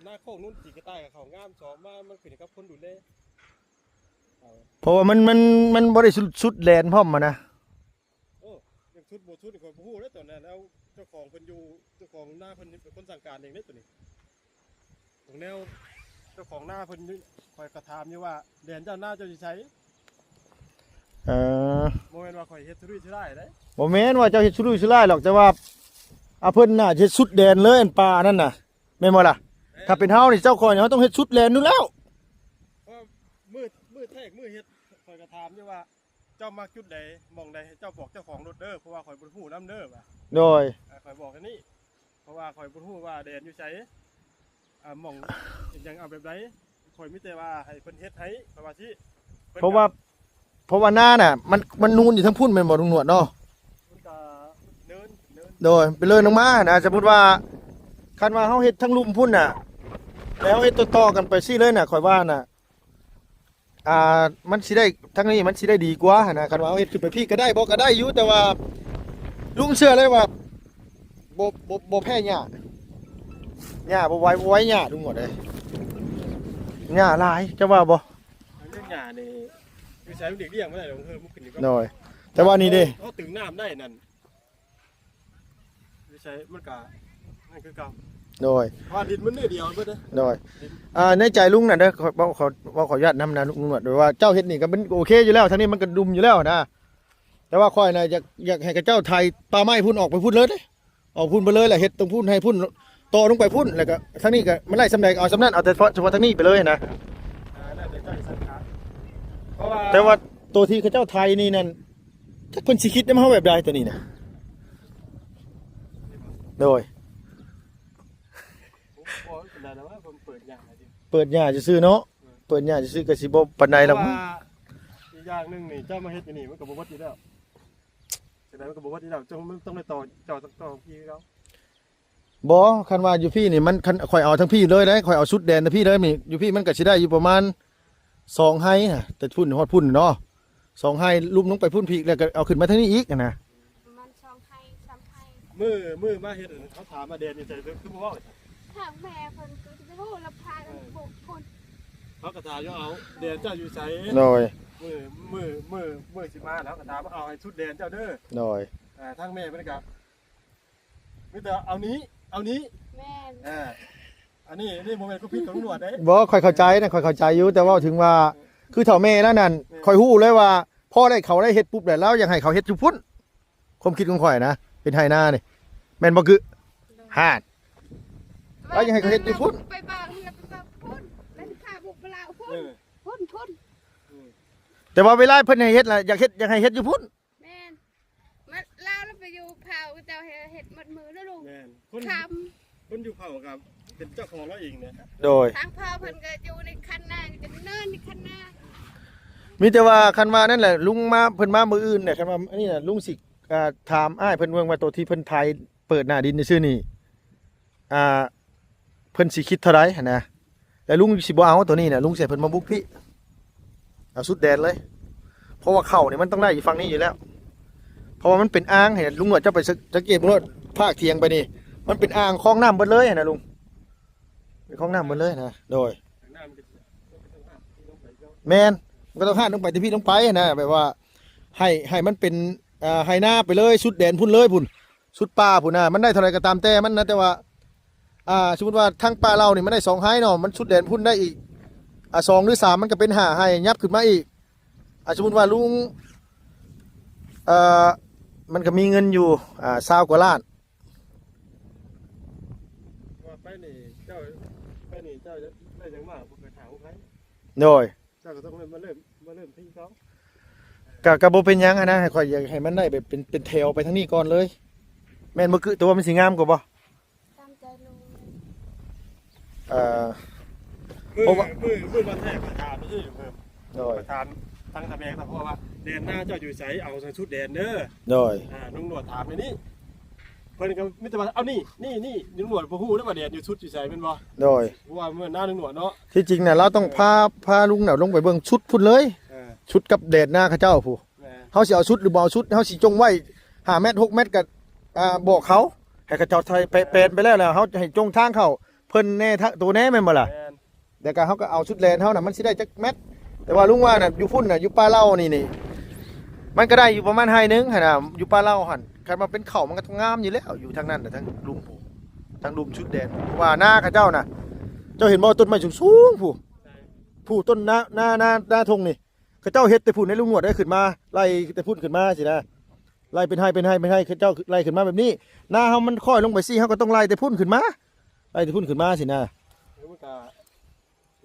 หน้าโคกนู้นสีกระต่ายกับเขางามสองมามันขึ้นอยู่กับคนดูแล เพราะว่ามันบ่ได้สุดแลนพร้อมมานะ โอ้ยังชุดบ่ชุดอีกคนบ่ฮู้แล้วตอนนั้นแล้วเจ้าของเพิ่นอยู่เจ้าของหน้าเพิ่นเป็นคนสั่งการเองได้ตัวนี้ตรงแนวเจ้าของหน้าเพิ่นคอยกระทำอยู่ว่าแดนเจ้าหน้าเจ้าสิใช้โมเมนต์ว่าคอยเฮ็ดทุเรศได้เด้ บ่แม่นว่าเจ้าเฮ็ดสุรุ่ยสุร่ายหรอกแต่ว่าเพิ่นน่ะเฮ็ดสุดแดนเลยอันป่านั่นน่ะแม่นบ่ล่ะถ้าเป็นเฮานี่เจ้าของเฮาต้องเฮ็ดสุดแดนนู่นแล้ว เพราะมือแทกมือเฮ็ดคอยกระทำอยู่ว่าเจ้ามาจุดใดมองใดให้เจ้าบอกเจ้าของรถเด้อเพราะว่าคอยบ่ฮู้นำเด้อว่า โดย คอยบอกแค่นี้ ราะว่าข่อยบ่ฮู้ว่าแดนอยู่ไสหม่องยังเอาแบบใดข่อยมีแต่ว่าให้เพิ่นเฮ็ดให้ประมาณนี้เพราะว่าหน้าน่ะมันนูนอยู่ทั้งพุ่นแม่นบ่ลุงหนวดเนาะ มันก็เนิน โดยไปเลยลงมานะสมมุติว่าคันว่าเฮาเฮ็ดทั้งลุ่มพุ่นน่ะแล้วเฮ็ดต่อๆกันไปซี่เลยน่ะข่อยว่าน่ะมันสิได้ทั้งนี้มันสิได้ดีกว่านะคันว่าเฮาเฮ็ดขึ้นไปพี่ก็ได้บ่ก็ได้อยู่แต่ว่าลุงเชื่อเลยว่าบ่แพ้หญ้าบ่ไหวหญ้าลุงหมดเลยหญ้าหลายจะว่าบ่ เรื่องหญ้านี่อยู่ไสมันเด็กเลี้ยงบ่ได้หรอกเพิ่นมันขึ้นอยู่กับ โดยแต่ว่านี่เด้ เฮาตึงน้ำได้นั่นอยู่ไสมันก็นั่นคือเก่า โดย เพราะดินมันนิดเดียวเบิดเด้อ โดยในใจลุงน่ะเด้อขออนุญาตนำนะลุงหนวดโดยว่าเจ้าเฮ็ดนี่ก็เป็นโอเคอยู่แล้วทั้งนี้มันก็ดุมอยู่แล้วนะแต่ว่าค่อยน่ะอยากให้กับเจ้าไทยป่าไม้พุ่นออกไปพุ่นเลยเด้ออกพุ่นไปเลยแหละเฮ็ดตรงพุ่นให้พุ่นต่อลงไปพุ่นแล้วก็ทั้งนี้ก็มันไล่สำใดเอาสำนั้นเอาแต่เฉพาะทั้งนี้ไปเลยนะ นั่นเดี๋ยวเจ้าสิสังขารเพราะว่า แต่ว่าตัวที่เขาเจ้าไทยนี่นั่นถ้าเพิ่นสิคิดนำเฮาแบบใดตัวนี้นะโดย ผมบ่เป็นไรแล้วว่าผมเปิดหญ้าให้ดิ เปิดหญ้าซื่อๆเนาะเปิดหญ้าซื่อๆก็สิบ่ปานใดหรอก เพราะว่าอีกอย่างหนึงนี่เจ้ามาเฮ็ดอยู่นี่มันก็บ่วัดอยู่แล้วฉะนั้นมันก็บ่วัดอยู่แล้วจงมันต้องได้ต่อพี่เขา บ่คันว่าอยู่พี่นี่มันคันข่อยเอาทั้งพี่เลยได้ข่อยเอาชุดแดนทั้งพี่เลยนี่อยู่พี่มันก็สิได้อยู่ประมาณ2ไฮน่ะแต่พุ่นฮอดพุ่นเนาะ2ไฮลุมลงไปพุ่นพี่แล้วก็เอาขึ้นมาทางนี้อีกนะ มันช่องให้ซ้ำให้ มือมาเฮ็ดเขาถามมาเดนอยู่ใจคือบ่เว้า ถามแม่คนก็จะพูดแล้วพากันปลูกคน เขาก็ถามอยู่เอาเดนเจ้าอยู่ไส โดย มือสิมาแล้วก็ถามว่าเอาให้ชุดแดนเจ้าเด้อ โดย ทางแม่เพิ่นก็มีแต่เอานี้ แม่ อันนี้บ่แม่นกูผิดของหนวดเด้ บ่ค่อยเข้าใจนะค่อยเข้าใจอยู่แต่ว่าถึงว่าคือเฒ่าแม่แล้วนั่นค่อยฮู้เลยว่าพ่อได้เขาได้เฮ็ดปุ๊บแล้วอยากให้เขาเฮ็ดอยู่พุ่นความคิดของข่อยนะเป็นไทยนานี่แม่นบ่คือฮาด แล้วยังให้เขาเฮ็ดอยู่พุ่น ไปบ้างแล้วไปบ้างพุ่นแล้วข้าบุกไปแล้วพุ่นพุ่น แต่ว่าเวลาเพิ่นให้เฮ็ดล่ะอยากให้เฮ็ดอยู่พุ่น แม่นมันลาวแล้วไปอยู่เผาเจ้าเห็ดหมดมือแล้วลูก แม่น ค คนอยู่เผากับเป็นเจ้าของเราเองเนี่ย โดย ำทางเผาเพิ่นก็อยู่ในคันนาจะเนินในคันนา มีแต่ว่าคันว่านั่นแหละลุงมาเพิ่นมามื้ออื่นเนี่ยคันว่าอันนี้น่ะลุงสิถามอ้ายเพิ่นเบิ่งว่าตัวที่เพิ่นไทยเปิดหน้าดินซื่อๆนี่เพิ่นสิคิดเท่าใดหั่นนะแล้วลุงสิบ่เอาตัวนี้น่ะลุงสิให้เพิ่นมาบุกพี่เอาสุดแดนเลย เพราะว่าเข้านี่มันต้องได้อยู่ฝั่งนี้อยู่แล้ว เพราะว่ามันเป็นอ่างเห็นลุงว่าจะไปสังเกตบ่ว่าภาคเทียงไปนี่มันเป็นอ่างคลองน้ำเบิดเลยนะลุงเป็นคลองน้ำเบิดเลยนะโดย ทางหน้ามันก็ต้องไปเจ้า แมนมันก็ต้องห้ามลงไปที่พี่ลงไปนะแบบว่าให้มันเป็นให้หน้าไปเลยสุดแดนพุ่นเลยพุ่นสุดป่าพุ่นนะมันได้เท่าไรก็ตามแต่มันนะแต่ว่าสมมติว่าทางป่าเรานี่มันได้2ไฮเนาะมันสุดแดนพุ่นได้อีก2หรือ3มันก็เป็น5ไฮยับขึ้นมาอีกสมมติว่าลุงมันก็มีเงินอยู่20 กว่าล้าน ว่าไปนี่เจ้าได้จังมากบ่เคยถามใคร โดย เจ้าก็ต้องมาเริ่มที่เขา กะบ่เป็นหยังอะนะให้ข่อยอยากให้มันได้แบบเป็นแถวไปทางนี้ก่อนเลยแม่นบ่คือตัวมันสิงามกว่าบ่ ตามใจลุง มือมาแทกประธานไม่ใช่เพิ่ม โดย ประธานตั้งทะเบียนเพราะว่าแดนหน้าเจ้าอยู่ไสเอาทางชุดแดนเด้อ โดย ลุงหนวดถามไปนี่เพิ่นก็มิตรว่าเอานี่ลุงหนวดบ่ฮู้ได้ว่าแดนอยู่ชุดอยู่ไสแม่นบ่ โดย เพราะว่าเมื่อหน้าลุงหนวดเนาะ ที่จริงน่ะเราต้องพาลุงน่ะลงไปเบิ่งชุดพุ่นเลย ชุดกับแดดหน้าเขาเจ้าผู้ แม่ เฮาสิเอาชุดหรือบ่เอาชุดเฮาสิจงไว้5เมตร6เมตรก็บอกเขาให้เขาเจ้าไทยแปลนไปแล้วเฮาจะให้จงทางเขาเพิ่นแน่ตัวแน่แม่นบ่ล่ะ แม่น เดี๋ยวก็เฮาก็เอาชุดแลนเฮาน่ะมันสิได้จักเม็ดแต่ว่าลุงว่าน่ะอยู่พุ่นน่ะอยู่ป่าเล่านี่มันก็ได้อยู่ประมาณไฮนึงหั่นน่ะอยู่ป่าเล่าหั่นคันมาเป็นเขามันก็ต้องงามอยู่แล้วอยู่ทางนั้นน่ะทางลุมผู้ทางลุมชุดแดนว่าหน้าเขาเจ้าน่ะเจ้าเห็นบ่ต้นไม้สูงๆผู้ต้นหน้าทงนี่เขาเจ้าเฮ็ดแต่พุ่นให้ลุงหนวดได้ขึ้นมาไล่แต่พุ่นขึ้นมาสินะไล่เป็นไฮเขาเจ้าไล่ขึ้นมาแบบนี้หน้าเฮามันค่อยลงไปสิเฮาก็ต้องไล่แต่พุ่นขึ้นมาไล่แต่พุ่นขึ้นมาสินะ แล้วมันก็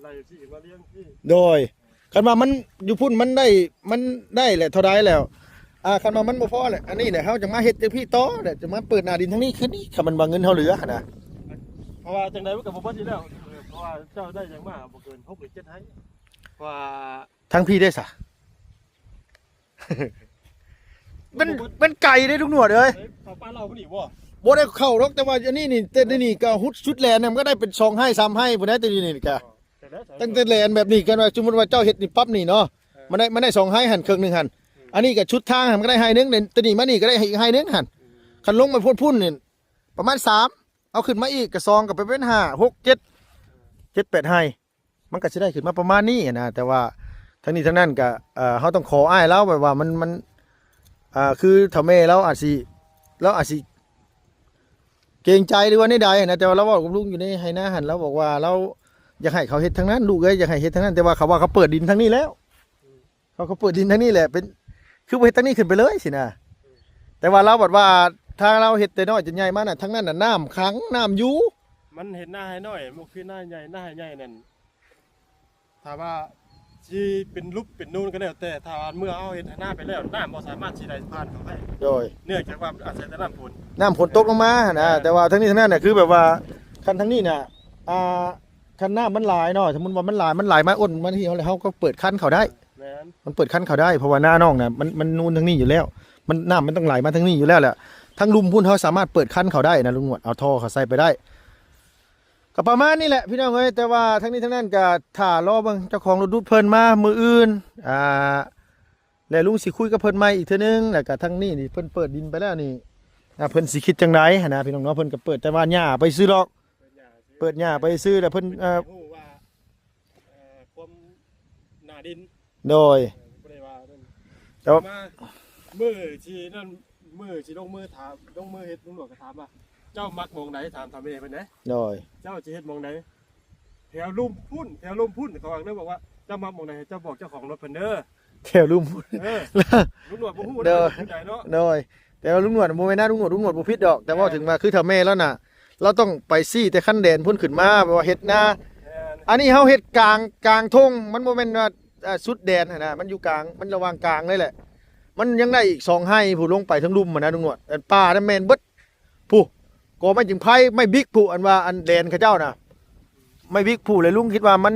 ไล่ที่มาเลี้ยงที่ โดยคันว่ามันอยู่พุ่นมันได้แหละเท่าใดแล้ว คันมามันบ่พอแหละอันนี้แหละเฮาจะมาเฮ็ดจังพี่ต่อแหละจะมาเปิดหน้าดินทางนี้ขึ้นนี่ถ้ามันบ่เงินเฮาเหลือหั่นน่ะ เพราะว่าจังไดมันก็บ่เบิดอยู่แล้วเพราะว่าเจ้าได้จังมาบ่เกิน6หรือ7ให้เพราะว่า ทั้งพี่ได้ซะ มันไก่ได้ทุกหนวดเอ้ย เอาป้าเราผู้นี่บ่ บ่ได้เข้าหรอกแต่ว่าอันนี้นี่แต่นี่ก็ฮุดชุดแลนเนี่ยมันก็ได้เป็น2ให้3ให้พุ่นนะแต่นี่ก็ตั้งแต่แลนแบบนี้กันว่าสมมุติว่าเจ้าเฮ็ดนี่ปั๊บนี่เนาะมันได้2ให้หั่นครึ่งนึงหั่นอันนี้ก็ชุดทางหั่นมันก็ได้ให้นึงแต่นี่มานี่ก็ได้อีกให้นึงหั่นคันลงมาพุ่นๆนี่ประมาณ3เอาขึ้นมาอีกก็2ก็ไปเป็น5 6 7 8ให้มันก็สิได้ขึ้นมาประมาณนี้นะแต่ว่าทั้งนี้ทั้งนั้นก็เฮาต้องขออ้ายแล้วแบบว่ามันคือถ้าแม่เราอาจสิเกรงใจหรือว่าในใดนะแต่ว่าเราบอกกับลุงอยู่ในให้หน้าหันเราบอกว่าเราอยากให้เขาเฮ็ดทั้งนั้นลูกเอ้ยอยากให้เฮ็ดทั้งนั้นแต่ว่าเขาเปิดดินทั้งนี้แล้วเขาเปิดดินทั้งนี้แหละเป็นคือเฮ็ดทั้งนี้ขึ้นไปเลยสินะแต่ว่าเราบอกว่าถ้าเราเฮ็ดแต่น้อยจนใหญ่มาน่ะทั้งนั้นน่ะน้ำขังน้ำอยู่ มันเห็นหน้าให้น้อยมันคือหน้าใหญ่นั่นถ้าว่าสิเป็นรูปเป็นนูนก็แล้วแต่ถ้าเมื่อเอาเห็นหน้าไปแล้วน้ำบ่สามารถสิได้ผ่านเข้าไป โดย เนื่องจากว่าอาศัยแต่น้ำฝน น้ำฝนตกลงมานะแต่ว่าทั้งนี้ทั้งนั้นน่ะคือแบบว่าคันทั้งนี้น่ะคันน้ำมันหลายเนาะสมมุติว่ามันหลายมาอ้นมาที่เขาก็เปิดคันเขาได้ แม่น มันเปิดคันเขาได้เพราะว่าหน้าน้องน่ะมันนูนทั้งนี้อยู่แล้วมันน้ำมันต้องไหลมาทั้งนี้อยู่แล้วแหละทั้งลุมพุ่นเขาสามารถเปิดคันเขาได้นะลุงหนวดเอาท่อเขาใส่ไปได้ก็ประมาณนี้แหละพี่น้องเอ้ยแต่ว่าทั้งนี้ทั้งนั้นก็ถ้ารอเบิ่งเจ้าของรถดูดเพิ่นมามืออื่นแล้วลุงสิคุยกับเพิ่นใหม่อีกเทื่อนึงแล้วก็ทั้งนี้นี่เพิ่นเปิดดินไปแล้วนี่เพิ่นสิคิดจังไดหั่นนะพี่น้องเนาะเพิ่นก็เปิดแต่ว่าหญ้าไปซื้อดอกเปิดหญ้าไปซื้อแล้วเพิ่นรู้ว่าความหน้าดิน โดย บ่ได้ว่านั่น แต่ว่า มามือที่นั่นมือที่ลงมือถามลงมือเฮ็ดลุงหลวงก็ถามว่าเจ้ามักหมองไหนถามแม่เพิ่นเด้ โดย เจ้าสิเฮ็ดหมองไหนแถวลุ่มพุ่นเขาว่าเด้อบอกว่าเจ้ามักหมองไหนเจ้าบอกเจ้าของรถเพิ่นเด้อ แถวลุมพุ่น ลุงหนวดบ่ฮู้เด้อผู้ใดเนาะ โดยแต่ว่าลุงหนวดบ่แม่นนะลุงหนวดบ่ผิดดอกแต่ว่าถึงว่าคือถ้าแม่แล้วน่ะเราต้องไปซี่แต่ขั้นแดนพุ่นขึ้นมาแปลว่าเฮ็ดนาอันนี้เฮาเฮ็ดกลางทงมันบ่แม่นว่าสุดแดนนะมันอยู่กลางมันระหว่างกลางนี่แหละมันยังได้อีก2ให้ผู้ลงไปทั้งลุ่มนะลุงหนวดอันป่านั่นแม่นเบิดผู้ก็ไม่จึงไผไม่บิ๊กผู้อันว่าอันแดนเขาเจ้าน่ะไม่บิ๊กผู้เลยลุงคิดว่ามัน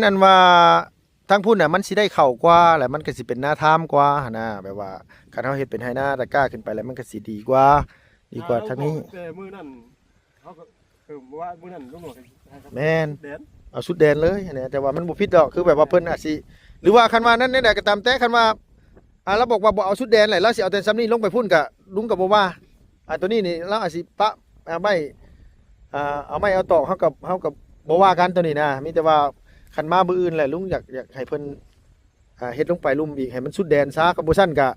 อันว่าทางพุ่นน่ะมันสิได้เข้ากว่าแหละมันก็สิเป็นหน้าทามกว่าหั่นน่ะแบบว่าคันเฮาเฮ็ดเป็นไหหน้าตะกร้าขึ้นไปแล้วมันก็สิดีกว่าทางนี้ แต่มื้อนั้นเขาก็คือว่ามื้อนั้นลุงหนวด แม่น แดน เอาสุดแดนเลยเนี่ยแต่ว่ามันบ่ผิดดอกคือแบบว่าเพิ่นอาจสิหรือว่าคันว่านั้นนี่แหละก็ตามแต่คันว่าเราบอกว่าบ่เอาสุดแดนแหละเราสิเอาแต่ซ้ำนี้ลงไปพุ่นกะลุงก็บ่ว่าตัวนี้นี่เราอาจสิปะไม่เอาไม่เอาตอกเฮากับบ่ว่ากันตัวนี้นะมีแต่ว่าคันมามื้ออื่นแหละลุงอยากให้เพิ่นเฮ็ดลงไปลุ่มอีกให้มันสุดแดนซะกับบ่ซั่นก็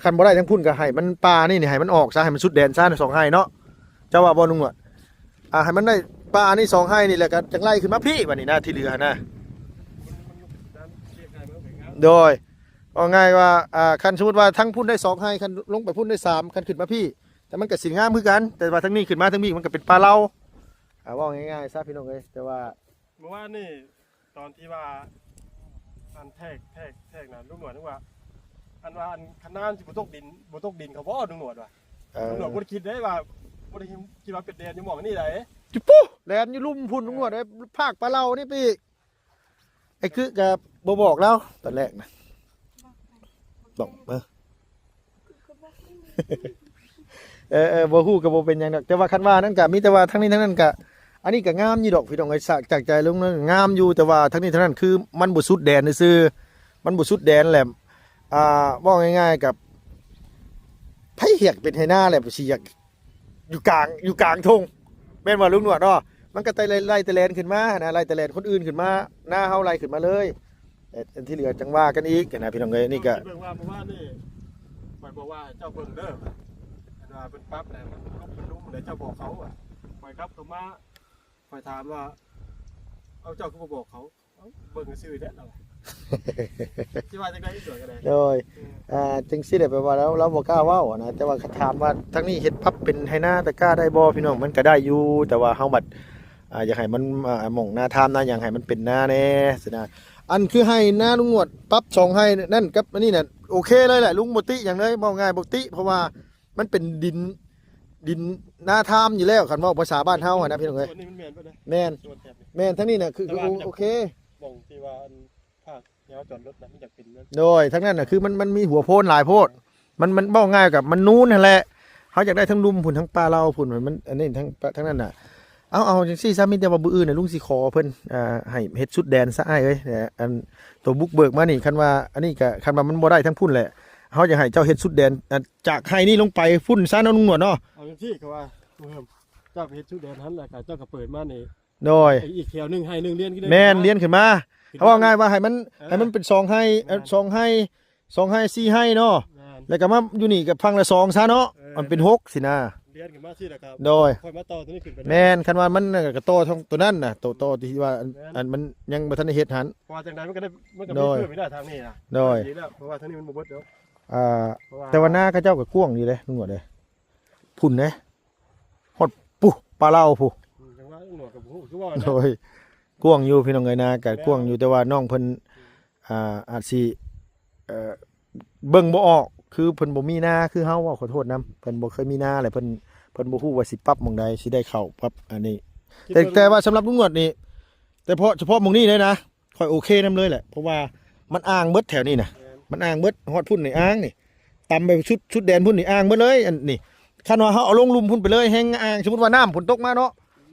คันบ่ได้ทั้งพุ่นก็ให้มันปลานี่ให้มันออกซะให้มันสุดแดนซะ2ให้เนาะเจ้าว่าบ่ลุงว่าให้มันได้ปลานี่2ให้นี่แหละก็จังไล่ขึ้นมาพี่บัดนี้นะที่เหลือนะโดยเอาง่ายว่าคันสมมุติว่าทั้งพุ่นได้2ให้คันลงไปพุ่นได้3คันขึ้นมาพี่แต่มันก็สิงามคือกันแต่ว่าทั้งนี้ขึ้นมาทั้งนี้มันก็เป็นปลาเล่าว่าง่ายๆซะพี่น้องเอ้ยแต่ว่า เมื่อวานนี่ตอนที่ว่าอันแทกนะลุงหนวดนึกว่าอันว่าอันคณะสิบ่ตกดินเขาบ่ลุงหนวดว่ะลุงหนวดบ่ได้คิดได้ว่าบ่ได้คิดว่าเป็นแดนอยู่หม่องนี่ได้ จุ๊ปุ๊แลนอยู่ลุ่มพุ่นลุงหนวดไอ้ภาคปลาเล่านี่พี่ไอ้คือกับบ่บอกแล้วตอนแรกนะบอกบ่ฮู้ก็บ่เป็นหยังดอกแต่ว่าคันว่านั่นก็มีแต่ว่าทั้งนี้ทั้งนั้นก็อันนี้ก็งามอยู่ดอกพี่น้องไอ้สักจากใจลุงนั้นงามอยู่แต่ว่าทั้งนี้ทั้งนั้นคือมันบ่สุดแดนซื่อมันบ่สุดแดนแหละว่าง่ายๆกับไผเหียกเป็นไหหน้าแหละสิอยากอยู่กลางทงแม่นว่าลุงหนวดเนาะมันก็ไล่ตะแลนขึ้นมานะไล่ตะแลนคนอื่นขึ้นมาหน้าเฮาไล่ขึ้นมาเลยแต่ที่เหลือจังว่ากันอีกนะพี่น้องเอ้ยนี่ก็ เบิ่งว่าเมื่อวานนี่ข่อยบอกว่าเจ้าเบิ่งเด้ออันว่าเพิ่นปรับแล้วมันรู้เจ้าบอกเขาอ่ะข่อยครับเขามาข่อยถามว่าเอาเจ้าคือบ่บอกเขาเบิ่งซื่อเด้อเราสิว่าจังได๋สวยกันได้ โดยจังซี่ได้แปลว่าเราบ่กล้าเว้านะแต่ว่าถามว่าทั้งนี้เฮ็ดพับเป็นไหหน้าตะกร้าได้บ่พี่น้องมันก็ได้อยู่แต่ว่าเฮาบัดอยากให้มันหม่องหน้าทามหน้าหยังให้มันเป็นหน้าแน่สินะอันคือให้หน้าลุงหนวดปั๊บ2ให้นั่นกับอันนี้น่ะ โอเคเลยแหละลุงบ่ติอย่างเลยบอกง่ายบ่ติเพราะว่ามันเป็นดินนาทามอยู่แล้วคันเว้าภาษาบ้านเฮาอะนะพี่น้องเอ้ย ส่วนนี้มันแม่นบ่ได้ แม่น ส่วนแถบนี้ แม่นทั้งนี้น่ะคือโอเค มองที่ว่าอันภาคแนวจอดรถนะมันอยากเป็นนั้น โดยทั้งนั้นน่ะคือมันมีหัวโพนหลายโพดมันบอกง่ายกับมันนูนนั่นแหละเขาอยากได้ทั้งลุมผุนทั้งปลาเราผุนมันอันนี้ทั้งนั้นน่ะเอาจังซี่ซะมีแต่ว่าบื้ออื่นน่ะลุงสิขอเพิ่นให้เฮ็ดชุดแดนซะอ้ายเอ้ยอันตัวบุกเบิกมานี่คันว่าอันนี้ก็คันว่ามันบ่ได้ทั้งพุ่นแหละเฮาอยากให้เจ้าเฮ็ดชุดแดนจากให้นี่ลงไปพุ่นซะเนาะลุงหนวดเนาะ เอาอย่างที่เขาว่าเจ้าไปเฮ็ดชุดแดนหันแล้วก็เจ้าก็เปิดมานี่ โดย อีกแถวหนึงให้หนึงเรียนขึ้นได้ แม่นเรียนขึ้นมาเขาว่าง่ายว่าให้มันเป็น2ให้2ให้2ให้4ให้เนาะ แม่น แล้วก็มาอยู่นี่ก็พังละ2ซะเนาะมันเป็น6สินะ เรียนขึ้นมาที่นะครับ โดย ค่อยมาต่อตัวนี้ขึ้นไปได้ แม่นคันว่ามันน่ะก็โตทั้งตัวนั้นน่ะโตที่ว่าอันมันยังบ่ทันได้เฮ็ดหัน เพราะว่าจังไดมันก็ได้มันก็ โด มี ย เพิ่มไม่ได้ทางนี้นะ โดย ดีแล้วเพราะว่าทางนี้มันบ่เบิดแล้ว เพราะว่า แต่ว่าหน้าเขาเจ้าก็กว้างอยู่เลยลุงหนวดเลยพุ่นเด้ฮอดปุ๊ปลาเล่าพุ จังว่าหนวดกับหูคือว่า โดยกว้างอยู่พี่น้องเอ้ยนาก็กว้างอยู่แต่ว่าน้องเพิ่นอาจสิเบิ่งบ่ออกคือเพิ่นบ่มีนาคือเฮาว่าขอโทษนํเพิ่นบ่เคยมีนาเลยเพิ่นบ่ฮู้ว่าสิปรับหม่องใดสิได้เข้าปรับอันนี้ แต่ว่าสำหรับลุงหนวดนี่แต่เฉพาะหม่องนี้เลยนะค่อยโอเคนำเลยแหละเพราะว่ามันอ้างเบิดแถวนี้น่ะมันอ้างเบิดฮอดพุ่นนี่อ้างนี่ตำไปชุดแดนพุ่นนี่อ้างเบิดเลยอันนี่คันว่าเฮาเอาลงลุ่มพุ่นไปเลยแห้งอ้างสมมุติว่าน้ำฝนตกมาเนาะ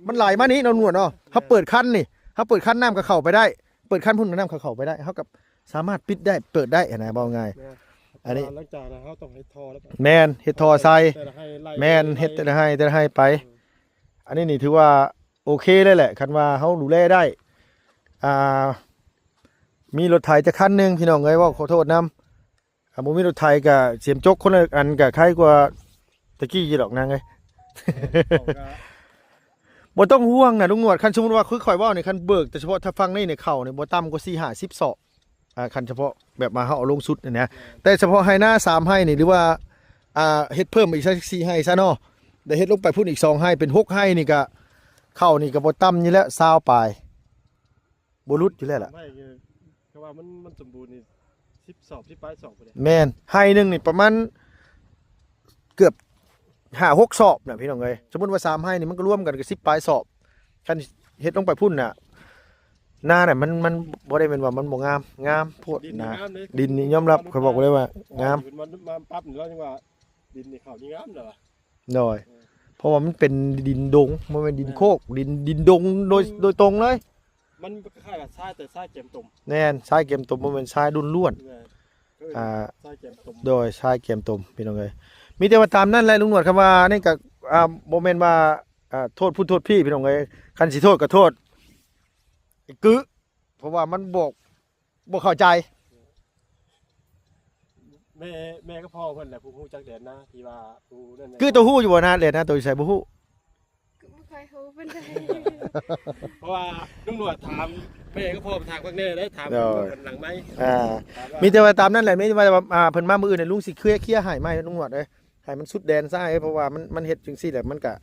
มันไหลมานี่เนาะหนวดเนาะเฮาเปิดคันนี่เฮาเปิดคันน้ำก็เข้าไปได้เปิดคันพุ่นน้ำเข้าไปได้เฮากับสามารถปิดได้เปิดได้นะบ่ง่าย อันนี้ หลังจากนั้นเขาต้องให้ทอแล้ว แม่นเฮ็ดท่อใส่ แต่ละให้ไล่ แม่นเฮ็ดแต่ละให้ไป อันนี้นี่ถือว่าโอเคเลยแหละคันว่าเฮาดูแลได้มีรถไถจะคันหนึงพี่น้องเอ้ยว่าขอโทษนำบ่มีรถไถก็เสียมจกคนละอันก็ใครกว่าตะกี้อยู่ดอกนางเอ้ย บ่ต้องห่วงนะลุงหนวดคันสมมุติว่าคือข่อยเว้านี่คันเบิกแต่เฉพาะถ้าฟังในเนี่ยเข้านี่บ่ต่ำกว่า4-50ศอกคันเฉพาะแบบมาเฮาเอาลงสุดนี่นะแต่เฉพาะให้หน้า3ให้นี่หรือว่าเฮ็ดเพิ่มอีกสัก4ให้ซะเนาะได้เฮ็ดลงไปพุ่นอีก2ให้เป็น6ให้นี่ก็เข้านี่ก็บ่ต่ำอยู่แล้ว20ปลายบ่หลุดอยู่แล้วล่ะ ไม่คือว่ามันสมบูรณ์นี่10 สอบ10ปลายสอบไปเลย แม่นให้หนึงนี่ประมาณเกือบ5-6 สอบน่ะพี่น้องเอ้ยสมมุติว่า3ให้นี่มันก็รวมกันก็10ปลายสอบคันเฮ็ดลงไปพุ่นน่ะหน้าน่ะมันบ่ได้เป็นว่ามันบ่งามโพด ดิน นะ งามเลย ดินนี่ยอมรับเขาบอกเลยว่างาม มันมาปั๊บนี่แล้วจังว่าดินนี่เขานี่งามเหรอ หน่อยเพราะว่ามันเป็นดินดงมันเป็นดินโคกดินดงโดยตรงเลย มันคล้ายกับทรายแต่ทรายเกมตุ่ม แน่นทรายเกมตมมันเป็นทรายดุนล้วน ทรายเกมตุ่ม โดยทรายเกมตมพี่น้องเอ้ยมีแต่ว่าตามนั่นแหละลุงหนวดคำว่านี่ก็บ่แม่นว่าโทษผู้โทษพี่น้องเอ้ยคันสิโทษก็โทษไอ้กึเพราะว่ามันบ่เข้าใจ แม่ก็พ่อเพิ่นแหละผู้ฮู้จักแดนนะที่ว่าผู้นั่น คือตัวฮู้อยู่บ่นะเลยนะตัวใส่บ่ฮู้ ไม่ค่อยรู้เป็นไร เพราะว่าลุงหนวดถามแม่ก็พ่อทางพวกนี้ได้ถามคนหลังไหม มีแต่ว่าตามนั่นแหละมีแต่ว่าเพิ่นมามื้ออื่นน่ะลุงสิเคลียร์ให้ไหมลุงหนวดเอ้ยให้มันสุดแดนซะเพราะว่ามันเฮ็ดจังซี่แหละมันก็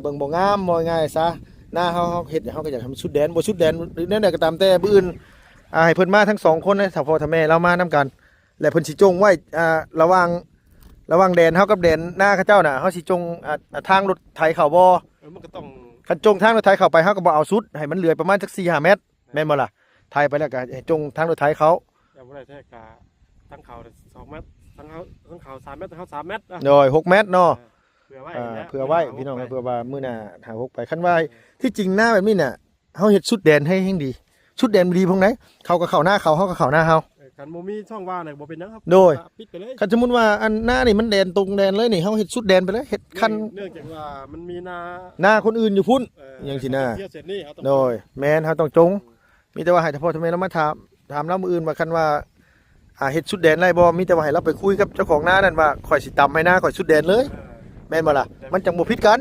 เบิ่งบ่งามบ่ง่ายซะหน้าเฮาเฮ็ดเฮาก็อยากให้มันสุดแดนบ่สุดแดนนั่นแหละก็ตามแต่มื้ออื่นให้เพิ่นมาทั้งสองคนนะถ้าพ่อถ้าแม่เรามานํกันและเพิ่นสิจงไว้ระหว่างแดนเฮากับแดนหน้าเขาเจ้าน่ะเฮาสิจงทางรถไถเข้าบ่ มันก็ต้อง คันจงทางรถไถเข้าไปเฮาก็บ่เอาสุดให้มันเหลือประมาณสัก 4-5 เมตรแม่นบ่ล่ะไถไปแล้วก็ให้จงทางรถไถเขา อย่าบ่ได้แท้กะทั้งเขา2 เมตรทั้งเขา3 เมตรทั้งเขา3 เมตร โดย6 เมตรเนาะ เผื่อไว้ เผื่อไว้พี่น้องเผื่อว่ามื้อหน้าหา6ไปคันว่าที่จริงหน้าแบบนี้น่ะเฮาเฮ็ดสุดแดนให้แห่งดีสุดแดนดีพงไหนเขาก็เข้าหน้าเขาเฮาก็เข้าหน้าเฮา กันบ่มีช่องว่างน่ะบ่เป็นหยังครับ โดย ปิดไปเลย คันสมมุติว่าอันหน้านี่มันแดนตรงแดนเลยนี่เฮาเฮ็ดสุดแดนไปเลยเฮ็ดคัน เนื่องจากว่ามันมีนา หน้าคนอื่นอยู่พุ่น อย่างสินะ เที่ยวเสร็จนี่เขาต้อง โดยแม่นเฮาต้องจง มีแต่ว่าให้เฉพาะทำไมเรามาถามเรามื้ออื่นว่าคันว่าเฮ็ดสุดแดนได้บ่มีแต่ว่าให้เราไปคุยกับเจ้าของหน้านั่นว่าข่อยสิตำให้หน้าข่อยสุดแดนเลย แม่นบ่ล่ะมันจังบ่ผิดกัน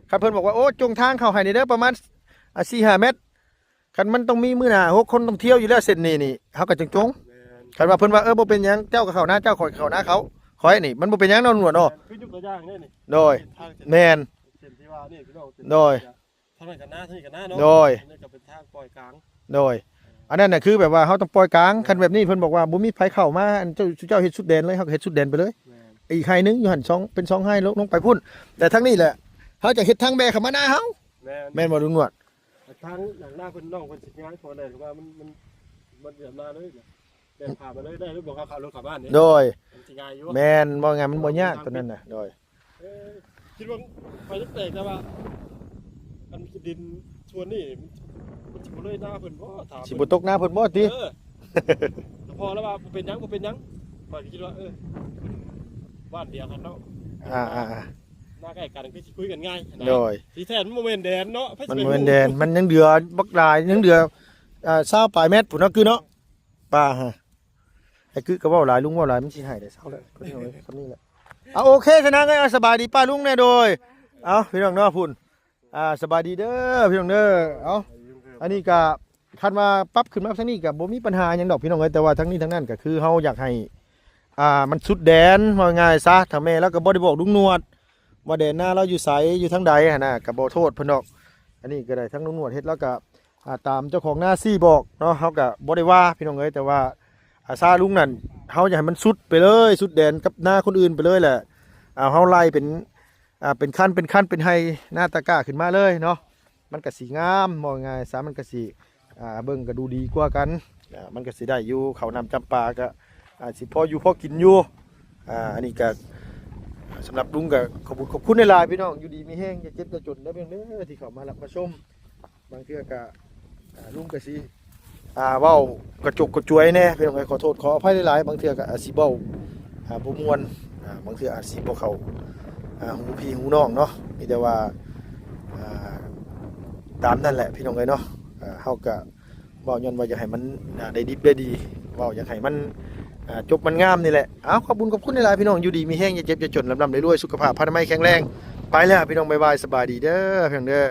คันเพิ่นบอกว่าโอ้จงทางเข้าให้นี่เด้อประมาณ4-5 เมตรคันมันต้องมีมื้อหน้า6คนต้องเที่ยวอยู่แล้วเส้นนี้นี่เฮาก็จังจงคันว่าเพิ่นว่าบ่เป็นหยังเจ้าก็เข้าหน้าเจ้าข่อยเข้าหน้าเขาขอยนี่มันบ่เป็นหยังเนาะหนวดเนาะ คือยุกตัวอย่างนี่นี่ โดย ทางเส้น แม่น เส้นที่ว่านี่พี่น้องเส้น โดย ทางนั้นกันหน้าที่กันหน้าเนาะ โดย นี่ก็เป็นทางปล่อยกลาง โดย อันนั้นน่ะคือแบบว่าเฮาต้องปล่อยกลางคันแบบนี้เพิ่นบอกว่าบ่มีไผเข้ามาอันเจ้าเฮ็ดสุดแดนเลยเฮาก็เฮ็ดสุดแดนไปเลย แม่น อีกไห้นึงอยู่หั่น2เป็น2ไห้ลงไปพุ่นแต่ทั้งนี้แหละเฮาจะเฮ็ดทางแบเข้ามาหน้าเฮา แม่น แม่นบ่ลุงหนวด ทางหลังหน้าเพิ่นน้องเพิ่นสิง่ายพอได้หรือว่ามันเดือดมาเลยเนี่ยเดินผ่านมาเลยได้หรือบอกเขาขับรถกลับบ้านนี่ โดย มันสิง่ายอยู่ แม่นบ่ไงมันบ่ยากตัวนั้นน่ะโดย คิดว่าไปตั้งแต่แต่ว่ามันดินชวนนี่มันสิบ่เลยหน้าเพิ่นบ่ถาม สิบ่ตกหน้าเพิ่นบ่ติ แต่พอแล้วว่าบ่เป็นหยังบ่เป็นหยังข้อยคิดว่าบ้านเดียวกันเนาะ อ่า หน้าใกล้กันคือสิคุยกันง่ายนะ โดย ที่แท้มันบ่แม่นแดนเนาะ มันบ่แม่นแดนมันยังเดือบักหลายยังเดือ20ปลายเมตรพุ่นเนาะคือเนาะป้าฮะไอ้คือก็เว้าหลายลุงเว้าหลายมันสิให้ได้เซาแล้วคนนี้เอาไว้คนนี้แหละเอาโอเคชนะไงสบายดีป้าลุงแน่โดยเอาพี่น้องเนาะพุ่นสบายดีเด้อพี่น้องเด้อเอาอันนี้ก็คันว่าปรับขึ้นมาทางนี้ก็บ่มีปัญหาหยังดอกพี่น้องเอ้ยแต่ว่าทั้งนี้ทั้งนั้นก็คือเฮาอยากให้มันสุดแดนว่าง่ายซะถ้าแม่แล้วก็บ่ได้บอกลุงนวดว่าแดนหน้าเราอยู่ไสอยู่ทางใดหั่นน่ะก็บ่โทษเพิ่นดอกอันนี้ก็ได้ทั้งลุงนวดเฮ็ดแล้วก็ตามเจ้าของหน้าซี่บอกเนาะเฮาก็บ่ได้ว่าพี่น้องเอ้ยแต่ว่าซาลุงนั่นเฮาอยากให้มันสุดไปเลยสุดแดนกับหน้าคนอื่นไปเลยแหละเฮาไล่เป็นขั้นเป็นไฮหน้าตะกร้าขึ้นมาเลยเนาะมันก็สิงามมองง่ายซะมันก็สิเบิ่งก็ดูดีกว่ากันมันก็สิได้อยู่เขาวนำจำปาก็สิพออยู่พอกินอยู่อันนี้ก็สำหรับลุงก็ขอบคุณในไลน์พี่น้องอยู่ดีมีแห้งอย่าเจ็บอย่าจนได้เพียงเด้อที่เขามารับมาชมบางเทื่อก็ลุงก็สิเว้ากระจกกระจวยแน่พี่น้องขอโทษขออภัยหลายๆบางเทื่อก็อาจสิเว้าบ่ม่วนบางเทื่ออาจสิบ่เข้าหูพี่หูน้องเนาะมีแต่ว่าตามนั่นแหละพี่น้องเนาะเฮาก็เว้าย้อนว่าอยากให้มันได้ดิบได้ดีเว้าอยากให้มันจบมันงามนี่แหละขอบคุณหลายๆพี่น้องอยู่ดีมีแห้งอย่าเจ็บอย่าจนลำๆรวยๆสุขภาพพลานามัยแข็งแรงไปแล้วพี่น้องบ๊ายบายสบายดีเด้อพี่น้องเด้อ